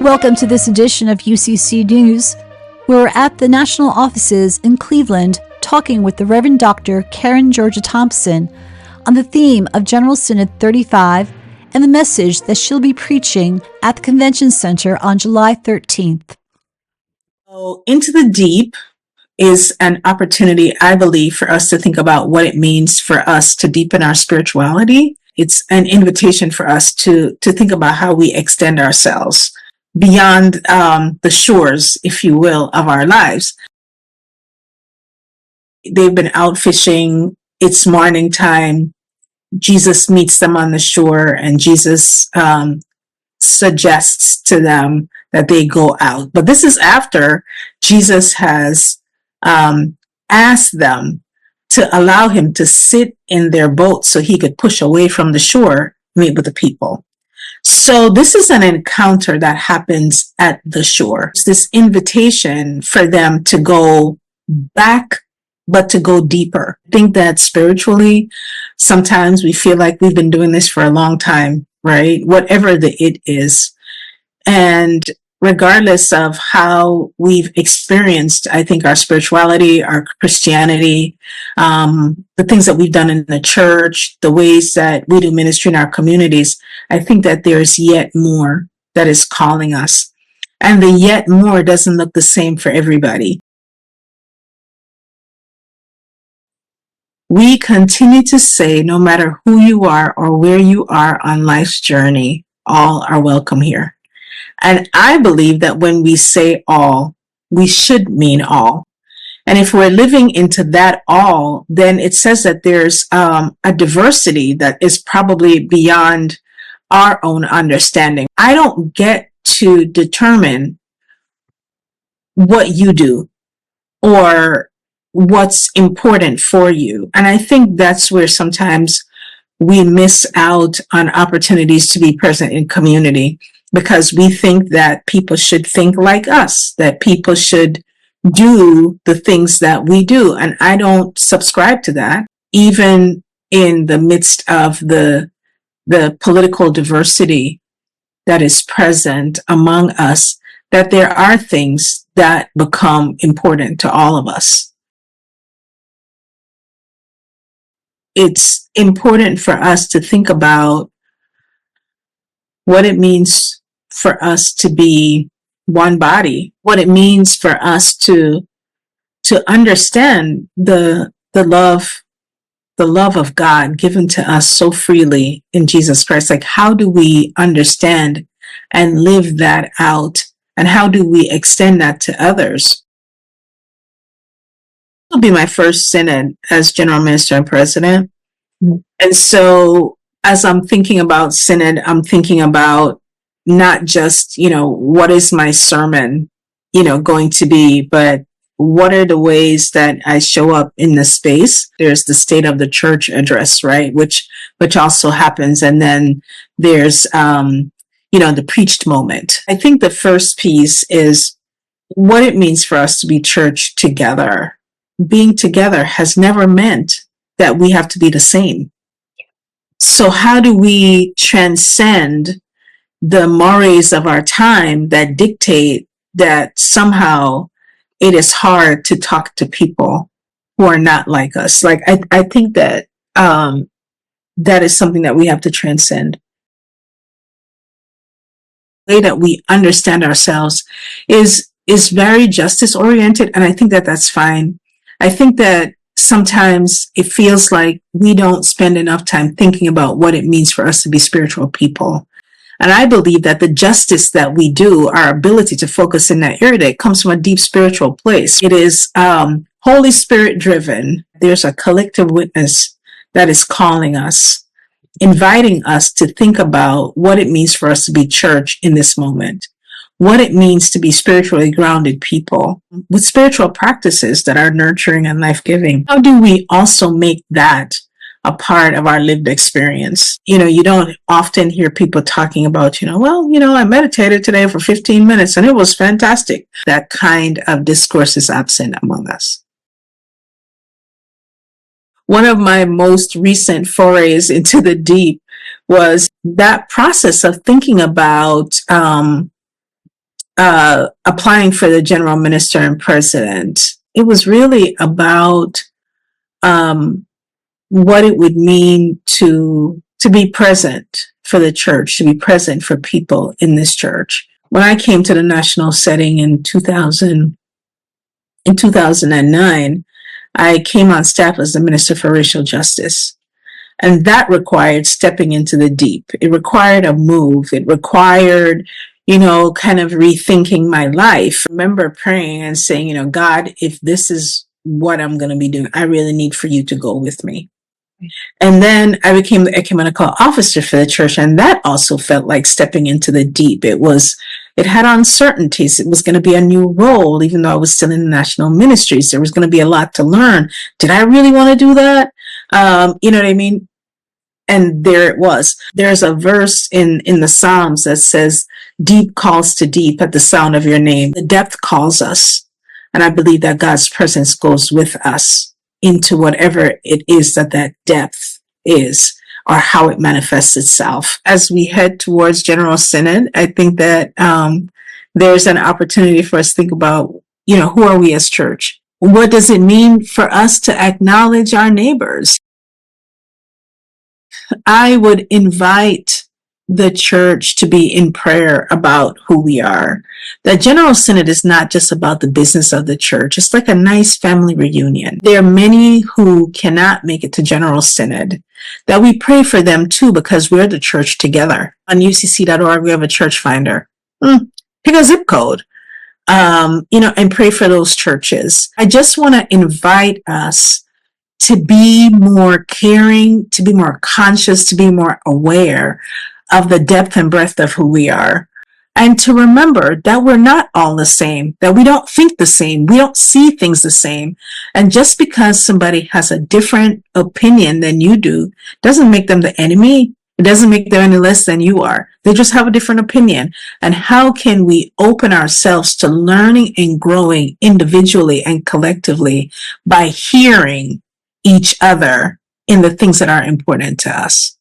Welcome to this edition of UCC News. We're at the national offices in Cleveland talking with the Reverend Dr. Karen Georgia Thompson on the theme of General Synod 35 and the message that she'll be preaching at the Convention Center on July 13th. So, Into the Deep is an opportunity, I believe, for us to think about what it means for us to deepen our spirituality. It's an invitation for us to think about how we extend ourselves beyond the shores, if you will, of our lives. They've been out fishing. It's morning time. Jesus meets them on the shore, and Jesus suggests to them that they go out. But this is after Jesus has asked them to allow him to sit in their boat so he could push away from the shore, meet with the people. So this is an encounter that happens at the shore. It's this invitation for them to go back, but to go deeper. I think that spiritually, sometimes we feel like we've been doing this for a long time, right? Whatever the it is. And regardless of how we've experienced, I think, our spirituality, our Christianity, the things that we've done in the church, the ways that we do ministry in our communities, I think that there's yet more that is calling us. And the yet more doesn't look the same for everybody. We continue to say, no matter who you are or where you are on life's journey, all are welcome here. And I believe that when we say all, we should mean all. And if we're living into that all, then it says that there's a diversity that is probably beyond our own understanding. I don't get to determine what you do or what's important for you. And I think that's where sometimes we miss out on opportunities to be present in community, because we think that people should think like us, that people should do the things that we do. And I don't subscribe to that, even in the midst of the political diversity that is present among us, that there are things that become important to all of us. It's important for us to think about what it means for us to be one body, what it means for us to understand the love of God given to us so freely in Jesus Christ. Like, how do we understand and live that out? And how do we extend that to others? It'll be my first synod as general minister and president. Mm-hmm. And so as I'm thinking about synod, I'm thinking about not just, what is my sermon, going to be, but what are the ways that I show up in the space? There's the State of the Church address, right? Which also happens. And then there's, the preached moment. I think the first piece is what it means for us to be church together. Being together has never meant that we have to be the same. So how do we transcend the mores of our time that dictate that somehow it is hard to talk to people who are not like us? Like, I think that that is something that we have to transcend. The way that we understand ourselves is very justice oriented, and I think that that's fine. I think that sometimes it feels like we don't spend enough time thinking about what it means for us to be spiritual people. And I believe that the justice that we do, our ability to focus in that area, it comes from a deep spiritual place. It is Holy Spirit driven. There's a collective witness that is calling us, inviting us to think about what it means for us to be church in this moment, what it means to be spiritually grounded people with spiritual practices that are nurturing and life-giving. How do we also make that a part of our lived experience? You don't often hear people talking about, I meditated today for 15 minutes and it was fantastic. That kind of discourse is absent among us. One of my most recent forays into the deep was that process of thinking about applying for the general minister and president, it was really about what it would mean to be present for the church, to be present for people in this church. When I came to the national setting in 2009, I came on staff as the Minister for Racial Justice. And that required stepping into the deep. It required a move. It required, kind of rethinking my life. I remember praying and saying, God, if this is what I'm going to be doing, I really need for you to go with me. And then I became the ecumenical officer for the church, and that also felt like stepping into the deep. It had uncertainties. It was going to be a new role, even though I was still in the national ministries. There was going to be a lot to learn. Did I really want to do that? You know what I mean? And there it was. There's a verse in the Psalms that says, deep calls to deep at the sound of your name. The depth calls us. And I believe that God's presence goes with us into whatever it is that depth is, or how it manifests itself. As we head towards General Synod, I think that there's an opportunity for us to think about, who are we as church? What does it mean for us to acknowledge our neighbors? I would invite the church to be in prayer about who we are. The General Synod is not just about the business of the church. It's like a nice family reunion. There are many who cannot make it to General Synod, that we pray for them too, because we're the church together. On ucc.org, we have a church finder. Pick a zip code, and pray for those churches. I just want to invite us to be more caring, to be more conscious, to be more aware of the depth and breadth of who we are. And to remember that we're not all the same, that we don't think the same, we don't see things the same. And just because somebody has a different opinion than you do, doesn't make them the enemy. It doesn't make them any less than you are. They just have a different opinion. And how can we open ourselves to learning and growing individually and collectively by hearing each other in the things that are important to us?